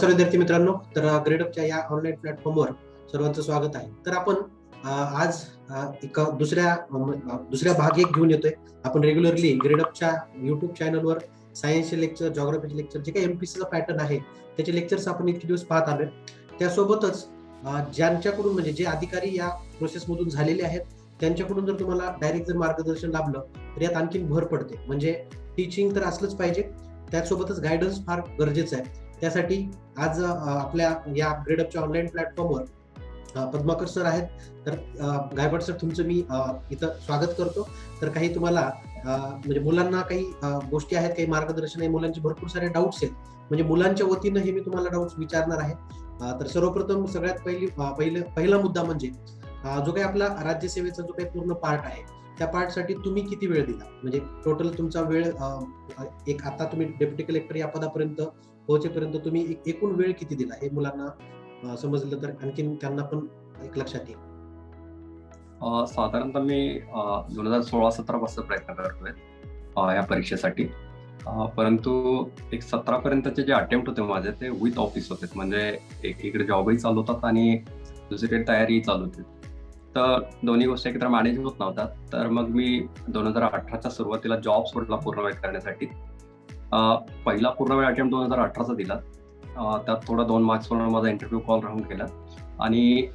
नमस्कार विद्यार्थी मित्रांनो. तर ग्रेडअपच्या या ऑनलाईन प्लॅटफॉर्मवर सर्वांचं स्वागत आहे. तर आपण आज एक दुसऱ्या भाग एक घेऊन येतोय. आपण रेग्युलरली ग्रेडअपच्या युट्यूब चॅनलवर सायन्सचे लेक्चर, जिओग्राफीचे लेक्चर, जे काही एमपीसीचा पॅटर्न आहे त्याचे लेक्चर्स आपण इतके दिवस पाहत आलोय. त्यासोबतच ज्यांच्याकडून म्हणजे जे अधिकारी या प्रोसेसमधून झालेले आहेत त्यांच्याकडून जर तुम्हाला डायरेक्ट जर मार्गदर्शन लाभलं तर यात आणखीन भर पडते. म्हणजे टीचिंग तर असलंच पाहिजे, त्यासोबतच गायडन्स फार गरजेचं आहे. त्यासाठी आज आपल्या या ग्रेडअपच्या ऑनलाईन प्लॅटफॉर्मवर पद्माकर सर आहेत. तर गायकवाड सर, तुमचं मी इथं स्वागत करतो. तर काही तुम्हाला म्हणजे मुलांना काही गोष्टी आहेत, काही मार्गदर्शन आहे, मुलांचे भरपूर सारे डाऊट्स आहेत, म्हणजे मुलांच्या वतीनं हे मी तुम्हाला डाऊट्स विचारणार आहे. तर सर्वप्रथम सगळ्यात पहिला मुद्दा म्हणजे जो काही आपला राज्यसेवेचा जो काही पूर्ण पार्ट आहे त्या पार्टसाठी तुम्ही किती वेळ दिला, म्हणजे टोटल तुमचा वेळ एक आता तुम्ही डेप्युटी कलेक्टर या पदापर्यंत पोहोचेपर्यंत तुम्ही एकूण वेळ किती दिला हे मुलांना समजलं तर आणखीन त्यांना पण एक लक्षात येईल. साधारणतः मी 2016-17 पासून प्रयत्न करतोय या परीक्षेसाठी. परंतु एक 17 पर्यंतचे जे अटेम्प्ट होते माझे ते विथ ऑफिस होते, म्हणजे एकीकडे जॉबही चालू होतात आणि दुसरीकडे तयारीही चालू होती. तर दोन्ही गोष्टी एकत्र मॅनेज होत नव्हत्या. तर मग मी 2018च्या सुरुवातीला जॉब सोडला पूर्ण वेळ करण्यासाठी. पहिला पूर्ण वेळ अटेम्प्ट 2018चा दिला. त्यात थोडा 2 मार्क्सवरून माझा इंटरव्ह्यू कॉल राहून गेला आणि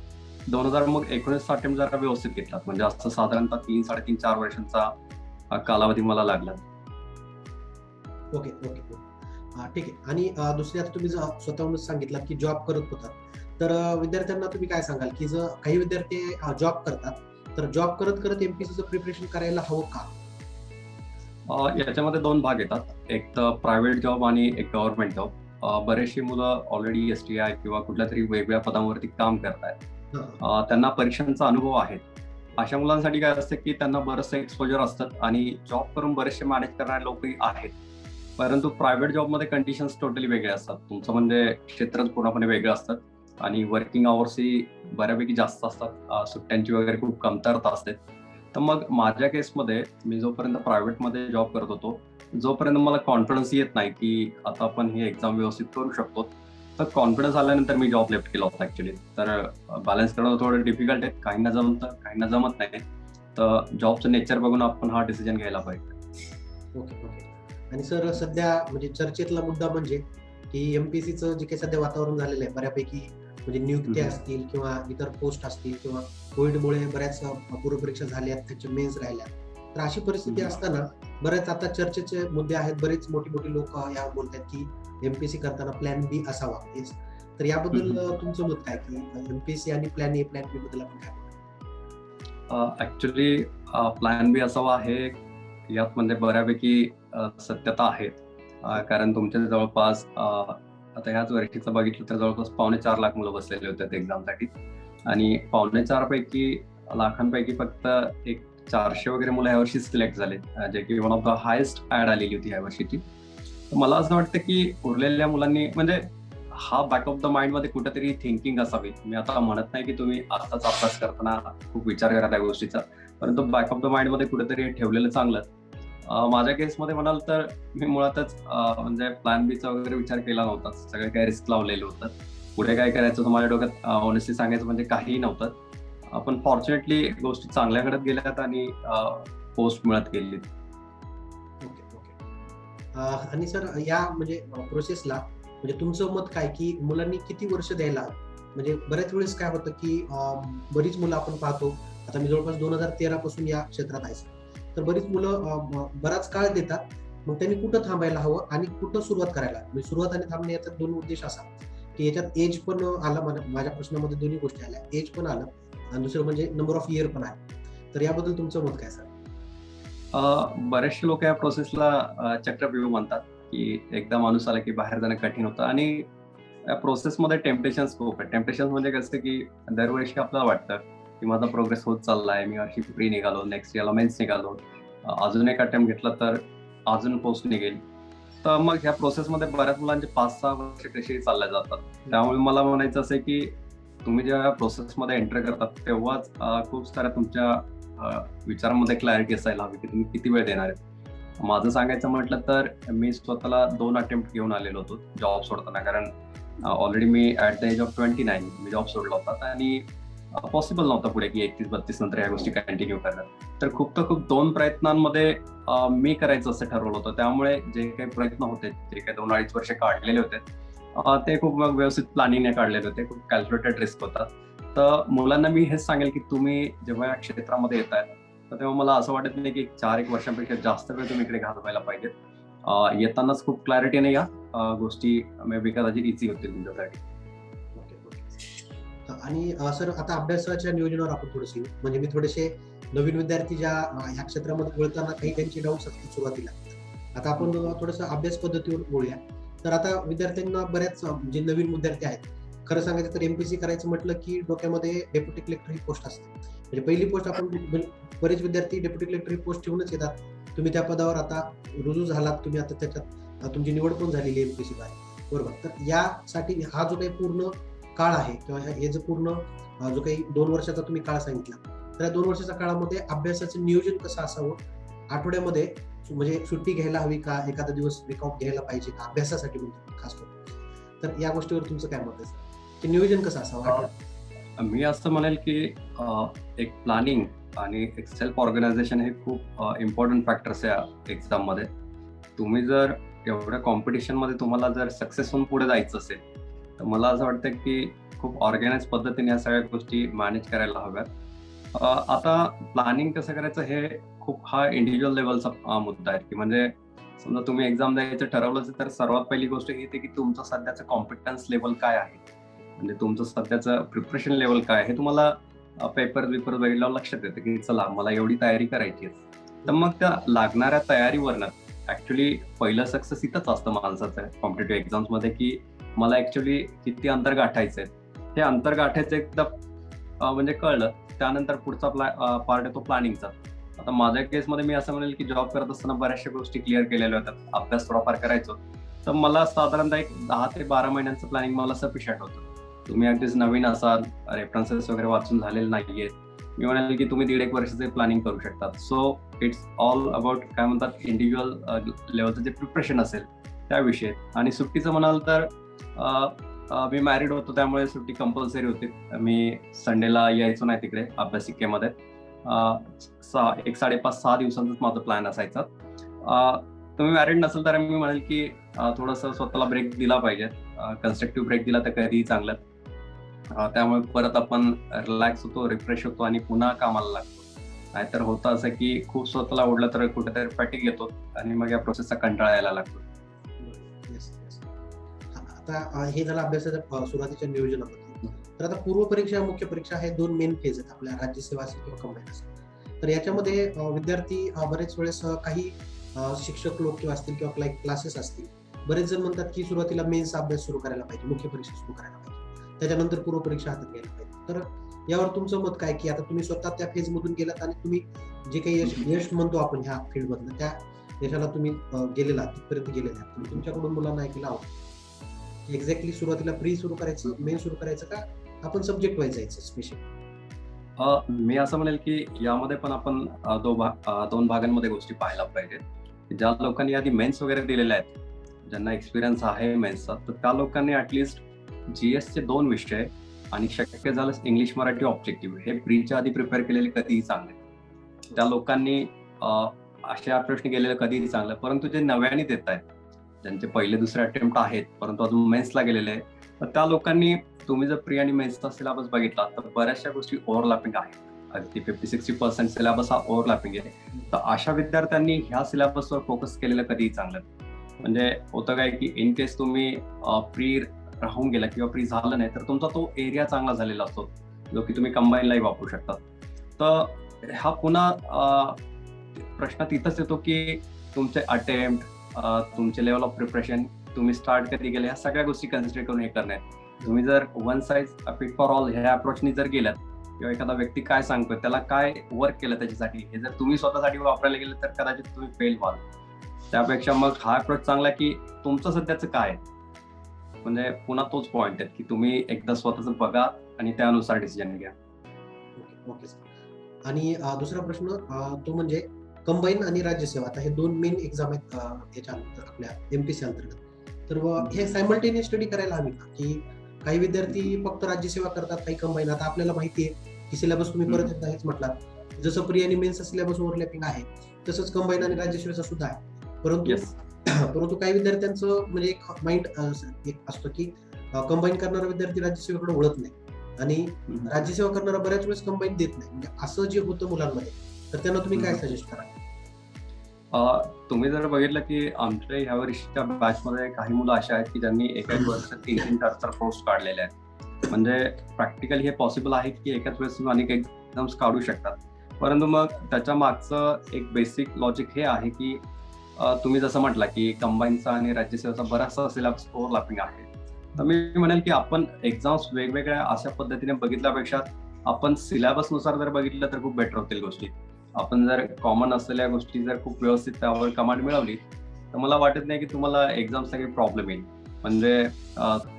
2019चा अटेम्प्ट जरा व्यवस्थित घेतला, म्हणजे असं साधारणतः 3-3.5-4 वर्षांचा कालावधी मला लागला. ओके ओके ठीक आहे. आणि दुसरी, आता तुम्ही स्वतःहूनच सांगितलं की जॉब करत होता, तर विद्यार्थ्यांना तुम्ही काय सांगाल की जर काही विद्यार्थी जॉब करतात तर जॉब करत करत एमपीसीचं प्रिपरेशन करायला हवं का? याच्यामध्ये 2 भाग येतात, एक तर प्रायव्हेट जॉब आणि एक गव्हर्नमेंट जॉब. बरेचशी मुलं ऑलरेडी STI किंवा कुठल्या तरी वेगळ्या पदांवरती काम करतायत. त्यांना परीक्षांचा अनुभव आहे. अशा मुलांसाठी काय असतं की त्यांना बरंचसं एक्सपोजर असतात आणि जॉब करून बरेचसे मॅनेज करणारे लोकही आहेत. परंतु प्रायव्हेट जॉबमध्ये कंडिशन्स टोटली वेगळे असतात. तुमचं म्हणजे क्षेत्रच पूर्णपणे वेगळं असतात आणि वर्किंग अवर्सही बऱ्यापैकी जास्त असतात. सुट्ट्यांची वगैरे खूप कमतरता असते. तर मग माझ्या केसमध्ये मी जोपर्यंत प्रायव्हेटमध्ये जॉब करत होतो, जोपर्यंत मला कॉन्फिडन्स येत नाही की आता आपण ही एक्झाम व्यवस्थित करू शकतो, तर कॉन्फिडन्स आल्यानंतर मी जॉब लेफ्ट केला होता ऍक्च्युली. तर बॅलन्स करणं थोडं डिफिकल्ट आहे, काहींना जमतं, काहींना जमत नाही. तर जॉबचं नेचर बघून आपण हा डिसिजन घ्यायला पाहिजे. Okay okay. आणि सर, सध्या म्हणजे चर्चेतला मुद्दा म्हणजे की एमपीसीचं जे काही सध्या वातावरण झालेलं आहे बऱ्यापैकी, म्हणजे नियुक्त्या असतील किंवा इतर पोस्ट असतील किंवा कोविडमुळे बऱ्याच पूर्वपरीक्षा झाल्यात, त्याचे मेन्स राहिल्या, तर अशी परिस्थिती असताना बऱ्याच आता चर्चेचे मुद्दे आहेत. बरेच मोठी लोक या बोलतात की एमपीसी करताना प्लॅन बी असावा. तर याबद्दल तुमचं मत काय, की एमपीसी आणि प्लॅन ए प्लॅन बी बद्दल आपण काय? ऍक्च्युली प्लॅन बी असावा आहे यात म्हणजे बऱ्यापैकी सत्यता आहे. कारण तुमच्या जवळपास आता ह्याच वर्षीचं बघितलं तर जवळपास 4.25 लाख मुलं बसलेले होते एक्झामसाठी आणि 4.25 लाखांपैकी फक्त एक 400 वगैरे मुलं यावर्षी सिलेक्ट झाले, जे की वन ऑफ द हायेस्ट ऍड आलेली होती या वर्षीची. मला असं वाटतं की उरलेल्या मुलांनी म्हणजे हा बॅक ऑफ द माइंड मध्ये कुठेतरी थिंकिंग असावी. मी आता म्हणत नाही की तुम्ही आताच अभ्यास करताना खूप विचार करा त्या गोष्टीचा, परंतु बॅक ऑफ द माइंड मध्ये कुठेतरी ठेवलेलं चांगलं. माझ्या केसमध्ये म्हणाल तर मी मुळातच म्हणजे प्लॅन बीचा वगैरे विचार केला नव्हता. सगळे काही रिस्क लावलेलं होतं. पुढे काय करायचं माझ्या डोक्यात ऑनेस्टली सांगायचं म्हणजे काहीही नव्हतं. पण फॉर्च्युनेटली गोष्टी चांगल्या घडत गेल्यात आणि पोस्ट मिळत गेली. Okay okay. आणि सर, या म्हणजे प्रोसेसला म्हणजे तुमचं मत काय, की मुलांनी किती वर्ष द्यायला? म्हणजे बऱ्याच वेळेस काय होतं की बरीच मुलं आपण पाहतो, आता मी जवळपास 2013 पासून या क्षेत्रात आहे, तर बरीच मुलं बराच काळ देतात. मग त्यांनी कुठं थांबायला हवं आणि कुठं सुरुवात करायला? म्हणजे सुरुवात आणि थांबणे याचा 2 उद्देश असा की याच्यात एज पण आला, माझ्या प्रश्नामध्ये दोन्ही गोष्टी आल्या, एज पण आलं आणि दुसरं म्हणजे नंबर ऑफ इयर पण आहे. तर याबद्दल तुमचं मत काय सर? बरेचसे लोक या प्रोसेसला चक्रव्यूह म्हणतात की एकदा माणूस आला की बाहेर जाणं कठीण होतं आणि या प्रोसेसमध्ये टेम्पटेशन्स खूप आहे. टेम्पटेशन म्हणजे कसं की दरवर्षी आपल्याला वाटतं की माझा प्रोग्रेस होत चाललाय, मी वर्षी प्री निघालो, नेक्स्ट इयरला मेन्स निघालो, अजून एक अटेम्प्ट घेतला तर अजून पोस्ट निघेल. तर मग ह्या प्रोसेसमध्ये बऱ्याच मुलांचे 5-6 वर्ष कसेही चालले जातात. त्यामुळे मला म्हणायचं असं आहे की तुम्ही जेव्हा प्रोसेसमध्ये एंटर करतात तेव्हाच खूप साऱ्या तुमच्या विचारांमध्ये क्लॅरिटी असायला हवी की तुम्ही किती वेळ देणार आहे. माझं सांगायचं म्हटलं तर मी स्वतःला 2 अटेम्प्ट घेऊन आलेलो होतो जॉब सोडताना, कारण ऑलरेडी मी ऍट द एज ऑफ 29 मी जॉब सोडला होता आणि पॉसिबल नव्हतं पुढे की 31-32 नंतर ह्या गोष्टी कंटिन्यू करणं. तर खूप 2 प्रयत्नांमध्ये मी करायचं असं ठरवलं होतं. त्यामुळे जे काही प्रयत्न होते, जे काही 2-2.5 वर्ष काढलेले होते, ते खूप मग व्यवस्थित प्लॅनिंगने काढलेले होते. खूप कॅल्क्युलेटेड रिस्क होता. तर मुलांना मी हेच सांगेल की तुम्ही जेव्हा या क्षेत्रामध्ये येताय, तर तेव्हा मला असं वाटत नाही की 4-1 वर्षांपेक्षा जास्त वेळ तुम्ही इकडे घालवायला पाहिजेत. येतानाच खूप क्लॅरिटीने या. गोष्टी मे बी कदाचित इझी होतील तुमच्यासाठी. आणि सर आता अभ्यासाच्या नियोजनावर आपण थोडंसं येऊ. म्हणजे मी थोडेसे नवीन विद्यार्थी ज्या ह्या क्षेत्रामध्ये वळताना काही त्यांचे डाऊट्स असतील सुरुवातीला. आता आपण थोडंसं अभ्यास पद्धतीवर बोलूया. तर आता विद्यार्थ्यांना बऱ्याच जे नवीन विद्यार्थी आहेत, खरं सांगायचं तर एमपीसी करायचं म्हटलं की डोक्यामध्ये डेप्युटी कलेक्टर ही पोस्ट असते. म्हणजे पहिली पोस्ट आपण बरेच विद्यार्थी डेप्युटी कलेक्टर ही पोस्ट ठेवूनच येतात. तुम्ही त्या पदावर आता रुजू झालात, तुम्ही आता त्याच्यात तुमची निवड पण झालेली आहे एमपीसी द्वारे, बरोबर. तर यासाठी हा जो काही पूर्ण काळ आहे किंवा हे जो पूर्ण जो काही 2 वर्षाचा तुम्ही काळ सांगितला, तर या 2 वर्षाच्या काळामध्ये अभ्यासाचं नियोजन कसं असावं, आठवड्यामध्ये म्हणजे सुट्टी घ्यायला हवी का, एखादा दिवस वीक ऑफ घ्यायला पाहिजे का अभ्यासासाठी म्हणतो खास करून, तर या गोष्टीवर तुमचं काय मत आहे की नियोजन कसं असावं? मी असं म्हणेल की एक प्लॅनिंग आणि एक सेल्फ ऑर्गनायझेशन हे खूप इम्पॉर्टंट फॅक्टर्स आहे एक्झाम मध्ये. तुम्ही जर एवढ्या कॉम्पिटिशन मध्ये तुम्हाला जर सक्सेस होऊन पुढे जायचं असेल, तर मला असं वाटतं की खूप ऑर्गनाइज पद्धतीने या सगळ्या गोष्टी मॅनेज करायला हव्यात. आता प्लॅनिंग कसं करायचं हे खूप हा इंडिव्हिज्युअल लेवलचा मुद्दा आहे, की म्हणजे समजा तुम्ही एक्झाम द्यायचं ठरवलं तर सर्वात पहिली गोष्ट ही येते की तुमचं सध्याचं कॉम्पिटन्स लेवल काय आहे, म्हणजे तुमचं सध्याचं प्रिपरेशन लेवल काय आहे. हे तुम्हाला पेपर बघितल्यावर लक्षात येतं की चला मला एवढी तयारी करायची आहे. तर मग त्या लागणाऱ्या तयारीवरनं ऍक्च्युली पहिलं सक्सेस इथंच असतं माणसाचं कॉम्पिटेटिव्ह एक्झाम्स मध्ये, की मला ऍक्च्युली किती अंतर गाठायचंय. हे अंतर गाठायचं एकदा म्हणजे कळलं, त्यानंतर पुढचा पार्ट आहे तो प्लॅनिंगचा. आता माझ्या केसमध्ये मी असं म्हणेल की जॉब करत असताना बऱ्याचशा गोष्टी क्लिअर केलेल्या होत्या, अभ्यास थोडाफार करायचो. तर मला साधारणतः एक 10 ते 12 महिन्यांचं प्लॅनिंग मला सफिशियंट होतं. तुम्ही अगदीच नवीन असाल, रेफरन्सेस वगैरे वाचून झालेले नाहीये, मी म्हणाल की तुम्ही 1.5-1 वर्षाचे प्लॅनिंग करू शकतात. सो इट्स ऑल अबाउट काय म्हणतात इंडिव्हिज्युअल लेवलचं जे प्रिपरेशन असेल त्याविषयी. आणि सुट्टीचं म्हणाल तर मी मॅरिड होतो त्यामुळे सुट्टी कंपल्सरी होती. मी संडेला यायचो नाही तिकडे अभ्यासिकेमध्ये. 5.5-6 दिवसांचाच माझा प्लॅन असायचा. तुम्ही मॅरिड नसेल तर मी म्हणेल की थोडंसं स्वतःला ब्रेक दिला पाहिजे. कन्स्ट्रक्टिव्ह ब्रेक दिला तर कधीही चांगलं. त्यामुळे परत आपण रिलॅक्स होतो, रिफ्रेश होतो आणि पुन्हा कामाला लागतो. नाहीतर होतं असं की खूप स्वतःला ओढलं तर कुठेतरी फॅटिग येतो आणि मग या प्रोसेसचा कंटाळा यायला लागतो. आता हे झालं अभ्यासाच्या सुरुवातीच्या नियोजनामध्ये. तर आता पूर्व परीक्षा, मुख्य परीक्षा हे 2 मेन फेज आहेत आपल्या राज्यसेवा असेल किंवा कंबाईन असेल. तर याच्यामध्ये विद्यार्थी बरेच वेळेस काही शिक्षक लोक किंवा असतील किंवा क्लासेस असतील, बरेच जण म्हणतात की सुरुवातीला मेन्सचा अभ्यास सुरू करायला पाहिजे, मुख्य परीक्षा सुरू करायला पाहिजे, त्याच्यानंतर पूर्व परीक्षा हातात घ्यायला पाहिजे. तर यावर तुमचं मत काय, की आता तुम्ही स्वतः त्या फेज मधून गेलात आणि तुम्ही जे काही यश म्हणतो आपण ह्या फील्ड मधलं, त्या यशाला तुम्ही गेलेला तिथपर्यंत गेलेला आहात. तुमच्याकडून मुलांना ऐकलं आहोत एक्झॅक्टली सुरुवातीला प्री सुरू करायचं, मेन सुरू करायचं का आपण सब्जेक्ट वाईज जायचं स्पेशल? मी असं म्हणेल की यामध्ये पण आपण 2 भागांमध्ये गोष्टी पाहायला पाहिजेत. ज्या लोकांनी आधी मेन्स वगैरे दिलेल्या आहेत, ज्यांना एक्सपिरियन्स आहे मेन्सचा, तर त्या लोकांनी ऍटलिस्ट जीएसचे 2 विषय आणि शक्य झाल्यास इंग्लिश मराठी ऑब्जेक्टिव्ह हे प्रीच्या आधी प्रिपेअर केलेले कधीही चांगले. त्या लोकांनी अशा अप्रोचने गेलेलं कधीही चांगलं. परंतु जे नव्याने देत आहेत, ज्यांचे पहिले दुसरे अटेम्प्ट आहेत परंतु अजून मेन्सला गेलेले आहे, तर त्या लोकांनी तुम्ही जर प्री आणि मेन्सचा सिलेबस बघितला तर बऱ्याचशा गोष्टी ओव्हरलॅपिंग आहेत. अगदी 50-60% सिलेबस हा ओव्हरलॅपिंग आहे. तर अशा विद्यार्थ्यांनी ह्या सिलेबसवर फोकस केलेलं कधीही चांगलं. म्हणजे होतं काय की इन केस तुम्ही प्री राहून गेला किंवा प्री झालं नाही तर तुमचा तो एरिया चांगला झालेला असतो, जो की तुम्ही कंबाईनलाही वापरू शकता. तर हा पुन्हा प्रश्न तिथंच येतो की तुमचे अटेम्प्ट, तुमचे लेवल ऑफ प्रिपरेशन, तुम्ही स्टार्ट कधी गेले, ह्या सगळ्या गोष्टी कन्सिडर करून हे करणे. तुम्ही जर one size fit for all ह्या अप्रोचनी जर गेलात किंवा एखादा व्यक्ती काय सांगतोय त्याला काय वर्क केलं त्याच्यासाठी हे जर तुम्ही स्वतःसाठी वापरायला गेले तर कदाचित तुम्ही फेल व्हाल. त्यापेक्षा मग हा अप्रोच चांगला की तुमचं सध्याचं काय आहे. म्हणजे पुन्हा तोच पॉइंट आहे की तुम्ही एकदा स्वतःच बघा आणि त्यानुसार डिसिजन घ्या. ओके. आणि दुसरा प्रश्न तो म्हणजे कंबाईन आणि राज्यसेवा, आता हे 2 मेन एक्झाम आहेत याच्या आपल्या एमपीसी अंतर्गत. तर हे सायमल्टेनियस स्टडी करायला हवी का, की काही विद्यार्थी फक्त राज्यसेवा करतात, काही कंबाईन. आता आपल्याला माहिती आहे की सिलेबस तुम्ही परत एकदा हेच म्हटलात, जसं प्री आणि मेन्सचा सिलेबस ओव्हरलॅपिंग आहे तसंच कंबाईन आणि राज्यसेवेचा सुद्धा आहे. परंतु येस. परंतु काही विद्यार्थ्यांचं म्हणजे एक माइंड एक असतो की कंबाईन करणारा विद्यार्थी राज्यसेवेकडे वळत नाही आणि राज्यसेवा करणारा बऱ्याच वेळेस कंबाईन देत नाही. म्हणजे असं जे होतं मुलांमध्ये, तर त्यांना तुम्ही काय सजेस्ट कराल? तुम्ही जर बघितलं की आमच्या ह्या वर्षीच्या बॅचमध्ये काही मुलं अशा आहेत की ज्यांनी एकाच वर्षात 3-3, 4-4 कोर्स काढलेले आहेत. म्हणजे प्रॅक्टिकली हे पॉसिबल आहे की एकाच वेळेस तुम्ही अनेक एक्झाम्स काढू शकतात. परंतु मग त्याच्या मागचं एक बेसिक लॉजिक हे आहे की तुम्ही जसं म्हटलं की कंबाईनचा आणि राज्यसेवेचा बराचसा सिलेबस ओव्हरलॅपिंग आहे. तर मी म्हणेल की आपण एक्झाम्स वेगवेगळ्या अशा पद्धतीने बघितल्यापेक्षा आपण सिलेबसनुसार जर बघितलं तर खूप बेटर होतील गोष्टी. आपण जर कॉमन असलेल्या गोष्टी जर खूप व्यवस्थित त्यावर कमांड मिळवली तर मला वाटत नाही की तुम्हाला एक्झामचा काही प्रॉब्लेम येईल. म्हणजे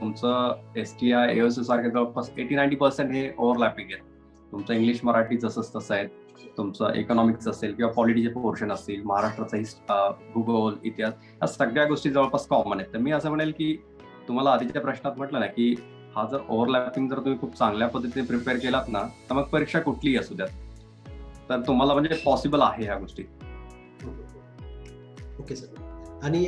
तुमचं STI, AOC सारखे जवळपास 80-90% हे ओव्हरलॅपिंग आहेत. तुमचं इंग्लिश मराठी जसंच तसं आहे, तुमचं इकॉनॉमिक्स असेल किंवा पॉलिटीचे पोर्शन असतील, महाराष्ट्राचा भूगोल, इतिहास, या सगळ्या गोष्टी जवळपास कॉमन आहेत. तर मी असं म्हणेल की तुम्हाला आधीच्या प्रश्नात म्हटलं ना की हा जर ओव्हरलॅपिंग जर तुम्ही खूप चांगल्या पद्धतीने प्रिपेअर केलात ना तर मग परीक्षा कुठलीही असू द्यात तर तुम्हाला म्हणजे पॉसिबल आहे ह्या गोष्टी. Okay sir. आणि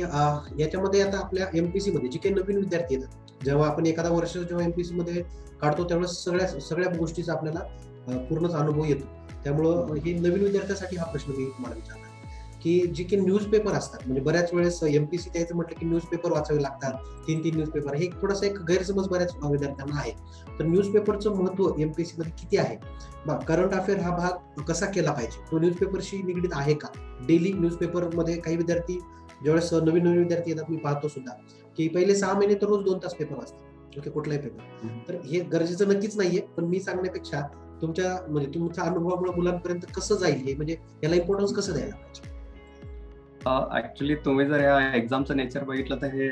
याच्यामध्ये आता आपल्या MPC मध्ये जे काही नवीन विद्यार्थी येतात, जेव्हा आपण एखादा वर्ष जेव्हा MPC मध्ये काढतो त्यावेळेस सगळ्या गोष्टीचा आपल्याला पूर्णच अनुभव येतो. त्यामुळं हे नवीन विद्यार्थ्यासाठी हा प्रश्न मी तुम्हाला विचारणार की जे काही न्यूजपेपर असतात, म्हणजे बऱ्याच वेळेस MPC द्यायचं म्हटलं की न्यूजपेपर वाचावे लागतात, 3-3 न्यूजपेपर. हे थोडासा एक गैरसमज बऱ्याच विद्यार्थ्यांना आहे. तर न्यूजपेपरचं महत्व MPC मध्ये किती आहे? करंट अफेअर हा भाग कसा केला पाहिजे, तो न्यूजपेपरशी निगडीत आहे का? डेली न्यूजपेपर मध्ये काही विद्यार्थी ज्यावेळेस नवीन विद्यार्थी येतात, मी पाहतो सुद्धा की पहिले 6 महिने तर रोज 2 तास पेपर वाचतात. ओके, कुठलाही पेपर. तर हे गरजेचं नक्कीच नाहीये, पण मी सांगण्यापेक्षा तुमच्या अनुभवामुळे मुलांपर्यंत कसं जाईल हे, म्हणजे याला इम्पॉर्टन्स कसं द्यायला पाहिजे? ऍक्च्युली तुम्ही जर या एक्झामचं नेचर बघितलं तर हे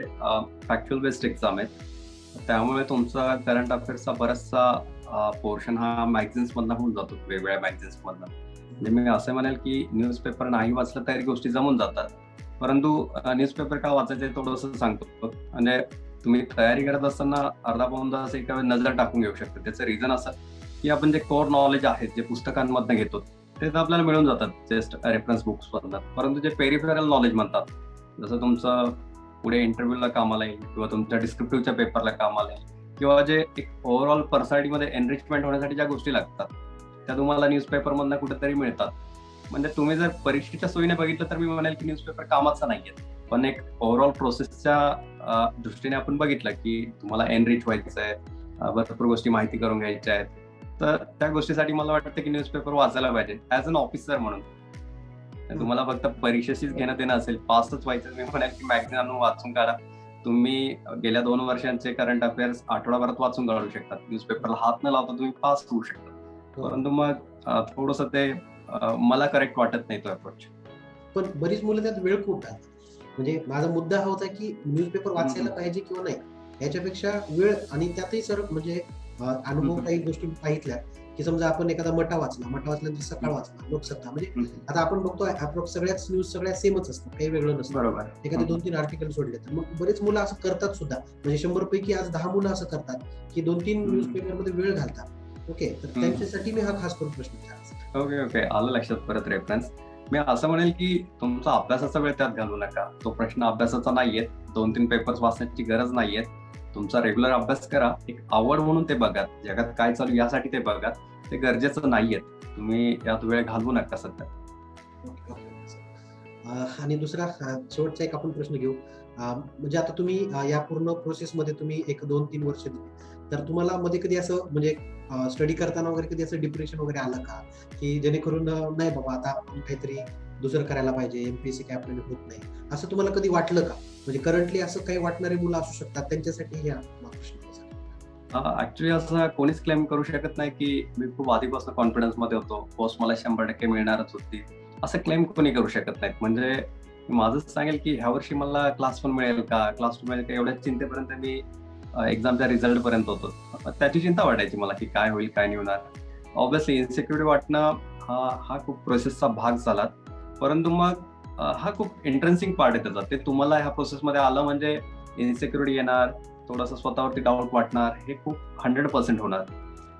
फॅक्च्युअल बेस्ड एक्झाम आहेत. त्यामुळे तुमचा करंट अफेअर्सचा बराचसा पोर्शन हा मॅगझिन्स मधनं होऊन जातो, वेगवेगळ्या मॅगझिन्स मधनं. म्हणजे मी असं म्हणेल की न्यूजपेपर नाही वाचलं तरी गोष्टी जमून जातात. परंतु न्यूजपेपर का वाचायचं आहे थोडंसं सांगतो. म्हणजे तुम्ही तयारी करत असताना अर्धा पाऊण तास एका वेळी नजर टाकून घेऊ शकता. त्याचं रिझन असं की आपण जे कोर नॉलेज आहे जे पुस्तकांमधनं घेतो ते तर आपल्याला मिळून जातात जस्ट रेफरन्स बुक्स मधनं. परंतु जे पेरिफेरल नॉलेज म्हणतात, जसं तुमचं पुढे इंटरव्ह्यूला कामाला येईल किंवा तुमच्या डिस्क्रिप्टिव्हच्या पेपरला कामाला येईल किंवा जे एक ओव्हरऑल पर्सनॅलिटीमध्ये एनरिचमेंट होण्यासाठी ज्या गोष्टी लागतात त्या तुम्हाला न्यूजपेपरमधनं कुठेतरी मिळतात. म्हणजे तुम्ही जर परीक्षेच्या सोयीने बघितलं तर मी म्हणेल की न्यूजपेपर कामाचा नाहीये. पण एक ओव्हरऑल प्रोसेसच्या दृष्टीने आपण बघितलं की तुम्हाला एनरिच व्हायचं आहे, भरपूर गोष्टी माहिती करून घ्यायच्या आहेत, तर त्या गोष्टीसाठी मला वाटतं की न्यूजपेपर वाचायला पाहिजे ऍज अन ऑफिसर म्हणून. तुम्हाला फक्त परीक्षेशीच घेणं देणं असेल, पासच व्हायचं, मी म्हणेल की मॅगझिन आणून वाचून काढा. तुम्ही गेल्या 2 वर्षांचे करंट अफेअर्स आठवडाभरात वाचून काढू शकतात. न्यूजपेपरला हात न लावता तुम्ही पास होऊ शकता. परंतु मग थोडंसं ते मला करेक्ट वाटत नाही तो अप्रोच. पण बरीच मुलं त्यात वेळ खूप टाकतात. म्हणजे माझा मुद्दा हा होता की न्यूजपेपर वाचायला पाहिजे किंवा नाही, याच्यापेक्षा वेळ. आणि त्यातही सर म्हणजे अनुभव काही गोष्टी पाहितल्या की समजा आपण एखादा मटा वाचल्यानंतर सकाळ वाचला, लोकसत्ता, म्हणजे आता आपण बघतो सगळ्याच न्यूज सगळ्या सेमच असतात, काही वेगळं नसतं. बरोबर. एखादे 2-3 आर्टिकल सोडले तर मग बरेच मुलं असं करतात सुद्धा. म्हणजे 100 पैकी आज 10 मुलं असं करतात की 2-3 न्यूजपेपर मध्ये वेळ घालतात. ओके, तर त्यांच्यासाठी मी हा खास करून प्रश्न विचारायचा. ओके, आलं लक्षात परत रेफरन्स. मी असं म्हणेल की तुमचा अभ्यासाचा वेळ त्यात घालू नका. तो प्रश्न अभ्यासाचा नाहीये, 2-3 पेपर्स वाचण्याची गरज नाहीये. तुमचा रेग्युलर अभ्यास करा, एक आवड म्हणून ते बघा, जगात काय चालू यासाठी ते बघा, ते गरजेचं नाहीये. तुम्ही यात वेळ घालवू नका सध्या. आणि दुसरा शेवटचा एक आपण प्रश्न घेऊ. म्हणजे आता तुम्ही या पूर्ण प्रोसेसमध्ये तुम्ही 1-2-3 वर्ष दिली, तर तुम्हाला मध्ये कधी असं म्हणजे स्टडी करताना वगैरे कधी असं डिप्रेशन वगैरे आलं का, की जेणेकरून नाही बाबा आता आपण काहीतरी दुसरं करायला पाहिजे, MPSC काय आपल्याला होत नाही, असं तुम्हाला कधी वाटलं का? म्हणजे करंटली असं काही वाटणारे मुलं असू शकतात, त्यांच्यासाठी हे प्रश्न. ऍक्च्युली असं कोणीच क्लेम करू शकत नाही की मी खूप आधीपासून कॉन्फिडन्स मध्ये होतो, पोस्ट मला 100% मिळणारच होती, असं क्लेम कोणी करू शकत नाहीत. म्हणजे माझंच सांगेल की ह्या वर्षी मला क्लास 1 मिळेल का, क्लास 2 मिळेल का, एवढ्या चिंतेपर्यंत मी एक्झामच्या रिझल्ट पर्यंत होतो. त्याची चिंता वाटायची मला की काय होईल, काय नाही होणार. ऑब्व्हियसली इन्सिक्युरिटी वाटणं हा खूप प्रोसेसचा भाग झाला. परंतु मग हा खूप इंटरेस्टिंग पार्ट आहे त्याचा. ते तुम्हाला ह्या प्रोसेसमध्ये आलं म्हणजे इन्सिक्युरिटी येणार, थोडंसं स्वतःवरती डाऊट वाटणार, हे खूप 100% होणार.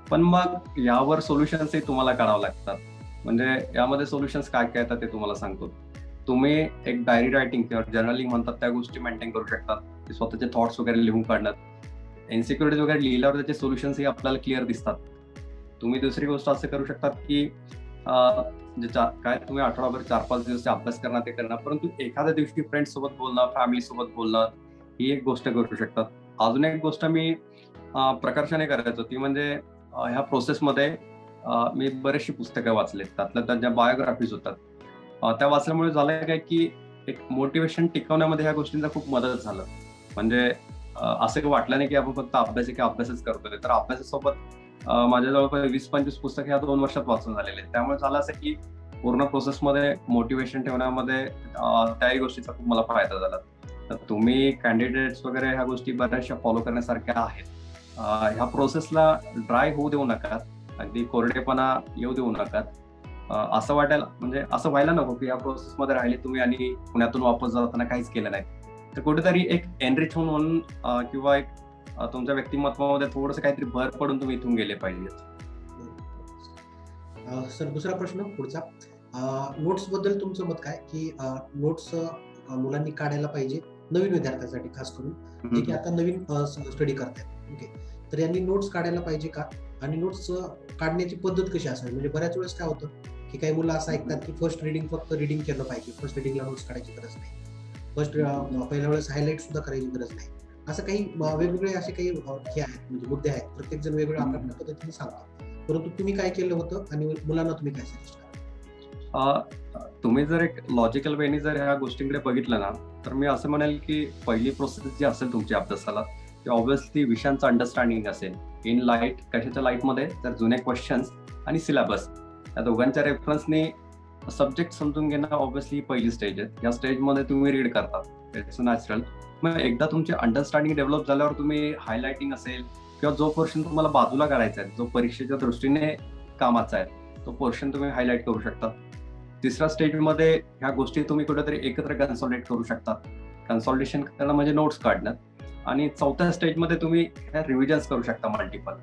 पण मग यावर सोल्युशन्सही तुम्हाला काढावं लागतात. म्हणजे यामध्ये सोल्युशन्स काय काय येतात ते तुम्हाला सांगतो. तुम्ही एक डायरी रायटिंग किंवा जर्नलिंग म्हणतात त्या गोष्टी मेंटेन करू शकता, की स्वतःचे थॉट्स वगैरे लिहून काढण्यात. इन्सिक्युरिटीज वगैरे लिहिल्यावर त्याचे सोल्युशन्सही आपल्याला क्लिअर दिसतात. तुम्ही दुसरी गोष्ट असं करू शकता की काय तुम्ही आठवडाभर 4-5 दिवस अभ्यास करणार ते करणार, परंतु एखाद्या दिवशी फ्रेंड्स सोबत बोलणं, फॅमिली सोबत बोलणं, ही एक गोष्ट करू शकतात. अजून एक गोष्ट मी प्रकर्षाने करायचो ती म्हणजे ह्या प्रोसेसमध्ये मी बरेचशी पुस्तकं वाचलेत. त्यातल्या त्यात ज्या बायोग्राफीज होतात त्या वाचल्यामुळे झालं काय की एक मोटिवेशन टिकवण्यामध्ये ह्या गोष्टींचा खूप मदत झालं. म्हणजे असं काही वाटलं नाही की आपण फक्त अभ्यासच करतोय. तर अभ्यासासोबत माझ्या जवळपास 20-25 पुस्तकं ह्या 2 वर्षात वाचून झालेले आहेत. त्यामुळे झालं असं की पूर्ण प्रोसेसमध्ये मोटिवेशन ठेवण्यामध्ये त्याही गोष्टीचा खूप मला फायदा झाला. तर तुम्ही कॅन्डिडेट्स वगैरे ह्या गोष्टी बऱ्याचशा फॉलो करण्यासारख्या आहेत. ह्या प्रोसेसला ड्राय होऊ देऊ नका, अगदी कोरडेपणा येऊ देऊ नका. असं व्हायला नको की या प्रोसेसमध्ये राहिले तुम्ही आणि पुण्यातून वापस जाताना काहीच केलं नाही. तर कुठेतरी एक एनरिच म्हणून किंवा एक तुमच्या व्यक्तिमत्वामध्ये थोडंसं काहीतरी भर पडून तुम्ही इथून गेले पाहिजेत. सर दुसरा प्रश्न पुढचा, नोट्स बद्दल तुमचं मत काय, की नोट्स मुलांनी काढायला पाहिजे नवीन विद्यार्थ्यांसाठी खास करून, जे की आता नवीन स्टडी करतायत. ओके, तर यांनी नोट्स काढायला पाहिजे का, आणि नोट्स काढण्याची पद्धत कशी असावी? म्हणजे बऱ्याच वेळेस काय होतं की काही मुलं असं ऐकतात की फर्स्ट रिडिंग फक्त रिडिंग केलं पाहिजे, फर्स्ट रिडिंगला नोट्स काढायची गरज नाही, पहिल्या वेळेस हायलाइट सुद्धा करायची गरज नाही. असं काही वेगवेगळे असे काही हे आहेत, म्हणजे मुद्दे आहेत. प्रत्येक जण वेगवेगळ्या आपापल्या पद्धतीने सांगतात, परंतु तुम्ही काय केलं होतं आणि मुलांना तुम्ही काय सजेस्ट करा? तुम्ही जर एक लॉजिकल वेनी जर ह्या गोष्टींकडे बघितलं ना, तर मी असं म्हणेल की पहिली प्रोसेस जी असेल तुमच्या अभ्यासाला, ते ऑब्व्हियसली विषयांचं अंडरस्टँडिंग असेल. इन लाईट, कशाच्या लाईटमध्ये, तर जुने क्वेश्चन्स आणि सिलेबस या दोघांच्या रेफरन्सने सब्जेक्ट समजून घेणं ऑब्व्हियसली पहिली स्टेज आहे. या स्टेजमध्ये तुम्ही रीड करतात, इट्स नॅचरल. मग एकदा तुमची अंडरस्टँडिंग डेव्हलप झाल्यावर तुम्ही हायलायटिंग असेल किंवा जो पोर्शन तुम्हाला बाजूला काढायचा आहे, जो परीक्षेच्या दृष्टीने कामाचा आहे, तो पोर्शन तुम्ही हायलाइट करू शकता. तिसऱ्या स्टेजमध्ये ह्या गोष्टी तुम्ही कुठेतरी एकत्र कन्सॉलिडेट करू शकता. कन्सॉलिडेशन करणं म्हणजे नोट्स काढणं. आणि चौथ्या स्टेजमध्ये तुम्ही ह्या रिव्हिजन्स करू शकता मल्टिपल.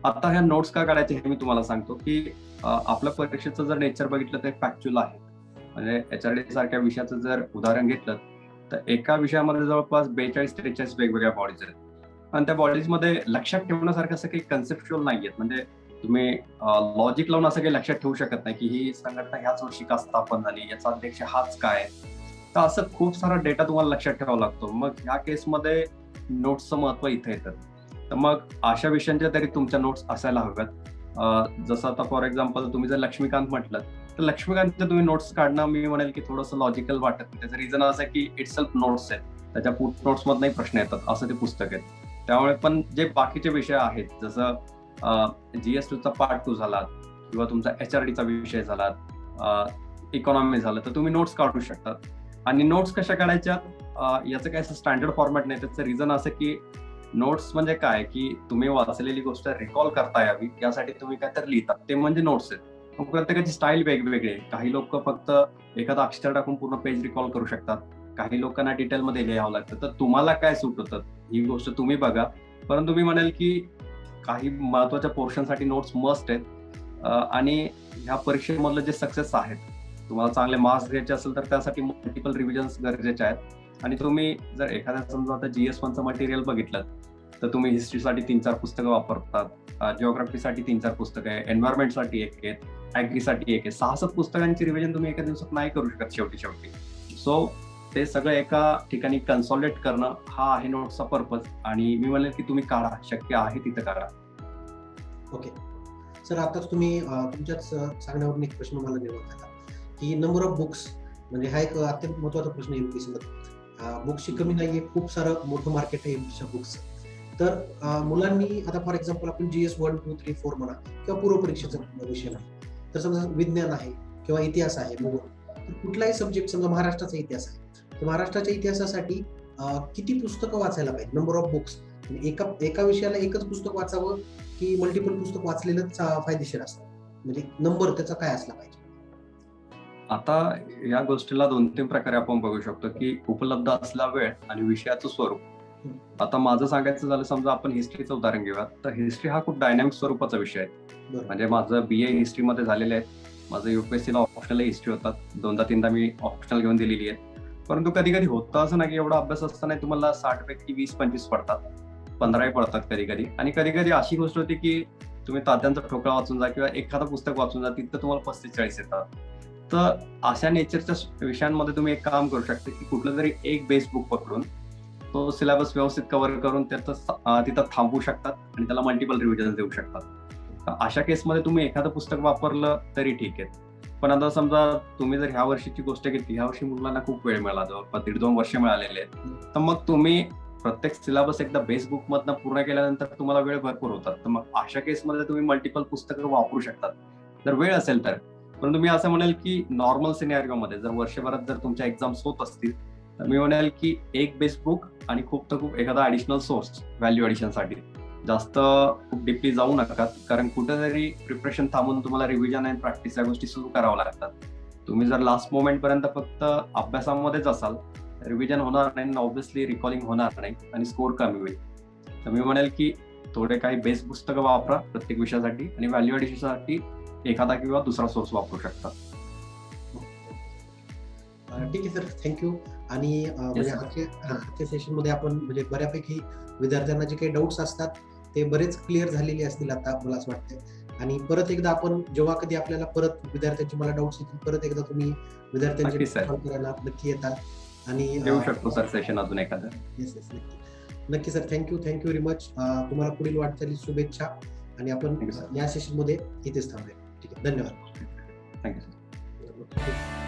आता ह्या नोट्स का काढायचे हे मी तुम्हाला सांगतो की आपल्या परीक्षेचं जर नेचर बघितलं तर फॅक्च्युअल आहे. म्हणजे HRD सारख्या विषयाचं जर उदाहरण घेतलं तर एका विषयामध्ये जवळपास 42-43 वेगवेगळ्या बॉडीज आहेत, आणि त्या बॉडीजमध्ये लक्षात ठेवण्यासारखं असं काही कन्सेप्च्युअल नाही आहेत. म्हणजे तुम्ही लॉजिक लावून असं काही लक्षात ठेवू शकत नाही की ही संघटना ह्याच वर्षी का स्थापन झाली, याचा अध्यक्ष हाच काय. तर असं खूप सारा डेटा तुम्हाला लक्षात ठेवावा लागतो. मग ह्या केसमध्ये नोट्सचं महत्व इथे येतं. तर मग अशा विषयांच्या तरी तुमच्या नोट्स असायला हव्यात. जसं आता फॉर एक्झाम्पल तुम्ही जर लक्ष्मीकांत म्हटलं, तर लक्ष्मीकांतचे तुम्ही नोट्स काढणं मी म्हणेल की थोडंसं लॉजिकल वाटत नाही. त्याचं रिझन असं आहे की इट्स सेल्फ नोट्स आहेत, त्याच्या फुट नोट्स मधनही प्रश्न येतात, असं ते पुस्तक आहे. त्यामुळे पण जे बाकीचे विषय आहेत, जसं GS2चा पार्ट 2 झाला किंवा तुमचा HRDचा विषय झाला, इकॉनॉमी झालं, तर तुम्ही नोट्स काढू शकता. आणि नोट्स कशा काढायच्या याचं काय असं स्टँडर्ड फॉर्मॅट नाही. त्याचं रिझन असं की नोट्स म्हणजे काय की तुम्ही वाचलेली गोष्ट रिकॉल करता यावी यासाठी तुम्ही काहीतरी लिहिता, ते म्हणजे नोट्स आहेत. मग प्रत्येकाची स्टाईल वेगवेगळी आहे. काही लोक फक्त एखादा अक्षर टाकून पूर्ण पेज रिकॉल करू शकतात, काही लोकांना डिटेलमध्ये लिहावं लागतं. तर तुम्हाला काय सूट होतं ही गोष्ट तुम्ही बघा. परंतु मी म्हणेल की काही महत्वाच्या पोर्शनसाठी नोट्स मस्ट आहेत. आणि ह्या परीक्षेमधलं जे सक्सेस आहेत, तुम्हाला चांगले मार्क्स घ्यायचे असेल तर त्यासाठी मल्टिपल रिव्हिजन्स गरजेचे आहेत. आणि तुम्ही जर एखाद्या समजा आता GS1चं मटेरियल बघितलं तर तुम्ही हिस्ट्रीसाठी 3-4 पुस्तकं वापरतात, जिओग्राफीसाठी 3-4 पुस्तकं आहे, एन्व्हायरमेंटसाठी 1 आहेत, ॲग्रीसाठी 1 आहे. 6-7 पुस्तकांची रिव्हिजन तुम्ही एका दिवसात नाही करू शकत शेवटी. सो ते सगळं एका ठिकाणी कन्सॉलिडेट करणं हा आहे नोट्सचा पर्पज. आणि मी म्हणेल की तुम्ही काढा, शक्य आहे तिथं काढा. ओके सर, आताच तुम्ही तुमच्याच सांगण्यावरून एक प्रश्न मला निर्माण झाला की नंबर ऑफ बुक्स, म्हणजे हा एक अत्यंत महत्वाचा प्रश्न MPSC मध्ये. बुक्सची कमी नाहीये, खूप सारं मोठं मार्केट आहे MPSCच्या बुक्सचं. तर मुलांनी आता फॉर एक्झाम्पल आपण GS 1, 2, 3, 4 म्हणा किंवा पूर्व परीक्षेचा विषय नाही, तर समजा विज्ञान आहे किंवा इतिहास आहे, भूगोल, तर कुठलाही सब्जेक्ट, समजा महाराष्ट्राचा इतिहास आहे, तर महाराष्ट्राच्या इतिहासासाठी किती पुस्तकं वाचायला पाहिजे, नंबर ऑफ बुक्स? एका विषयाला एकच पुस्तक वाचावं की मल्टिपल पुस्तक वाचलेलंच फायदेशीर असतं, म्हणजे नंबर त्याचा काय असला पाहिजे? आता या गोष्टीला 2-3 प्रकारे आपण बघू शकतो की उपलब्ध असला वेळ आणि विषयाचं स्वरूप. आता माझं सांगायचं झालं, समजा आपण हिस्ट्रीचं उदाहरण घेऊया, तर हिस्ट्री हा खूप डायनॅमिक स्वरूपाचा विषय आहे. बरोबर. म्हणजे माझं BA हिस्ट्रीमध्ये झालेलं आहे. माझं UPSC ला ऑप्शनल हिस्ट्री होतात. 2दा-3दा मी ऑप्शनल घेऊन दिलेली आहे. परंतु कधी कधी होतं असं ना की एवढा अभ्यास असताना तुम्हाला 60 पैकी 20-25 पडतात, 15ही पडतात कधी कधी. आणि कधी कधी अशी गोष्ट होती की तुम्ही तात्यांचा ठोकळा वाचून जा किंवा एखादं पुस्तक वाचून जा, तिथं तुम्हाला 35-40 येतात. तर अशा नेचरच्या विषयांमध्ये तुम्ही एक काम करू शकता की कुठलं तरी एक बेस बुक पकडून तो सिलेबस व्यवस्थित कव्हर करून तिथं थांबवू शकतात आणि त्याला मल्टिपल रिव्हिजन देऊ शकतात. तर अशा केसमध्ये तुम्ही एखादं पुस्तक वापरलं तरी ठीक आहे. पण आता समजा तुम्ही जर ह्या वर्षीची गोष्ट घेतली, ह्या वर्षी मुलांना खूप वेळ मिळाला, जवळपास 1.5-2 वर्ष मिळालेले आहेत. तर मग तुम्ही प्रत्येक सिलेबस एकदा बेस बुक मधनं पूर्ण केल्यानंतर तुम्हाला वेळ भरपूर होतात. तर मग अशा केसमध्ये तुम्ही मल्टिपल पुस्तकं वापरू शकतात जर वेळ असेल तर. परंतु मी असं म्हणेल की नॉर्मल सिनेरिओमध्ये जर वर्षभरात जर तुमच्या एक्झाम्स होत असतील तर मी म्हणेल की एक बेस बुक आणि खूप तर खूप एखादा ऍडिशनल सोर्स व्हॅल्यू ऍडिशनसाठी. जास्त खूप डीपली जाऊ नका, कारण कुठेतरी प्रिपरेशन थांबून तुम्हाला रिव्हिजन आणि प्रॅक्टिस या गोष्टी सुरू कराव्या लागतात. तुम्ही जर लास्ट मोमेंट पर्यंत फक्त अभ्यासामध्येच असाल, रिव्हिजन होणार नाही, ऑब्व्हियसली रिकॉलिंग होणार नाही आणि स्कोर कमी होईल. तर मी म्हणेल की थोडे काही बेस पुस्तकं वापरा प्रत्येक विषयासाठी आणि व्हॅल्यू ऍडिशनसाठी एखादा किंवा दुसरा सोर्स वापरू शकता. ठीक आहे सर, थँक्यू. आणि म्हणजे आजच्या सेशन मध्ये आपण म्हणजे बऱ्यापैकी विद्यार्थ्यांना जे काही डाऊट्स असतात ते बरेच क्लिअर झालेले असतील आता मला असं वाटतंय. आणि परत एकदा आपण जेव्हा कधी आपल्याला परत विद्यार्थ्यांची मला डाऊट्स येतील, परत एकदा तुम्ही विद्यार्थ्यांचे नक्की सर. सॉल्व्ह करायला नक्की येताल. आणि देऊ शकतो सर सेशन अजून एखादं. येस नक्की नक्की सर, थँक्यू व्हेरी मच. तुम्हाला पुढील वाटचाली शुभेच्छा. आणि आपण Thank you, sir. या सेशन मध्ये इथेच थांबूया. ठीक आहे, धन्यवाद. Thank you sir. थँक्यू.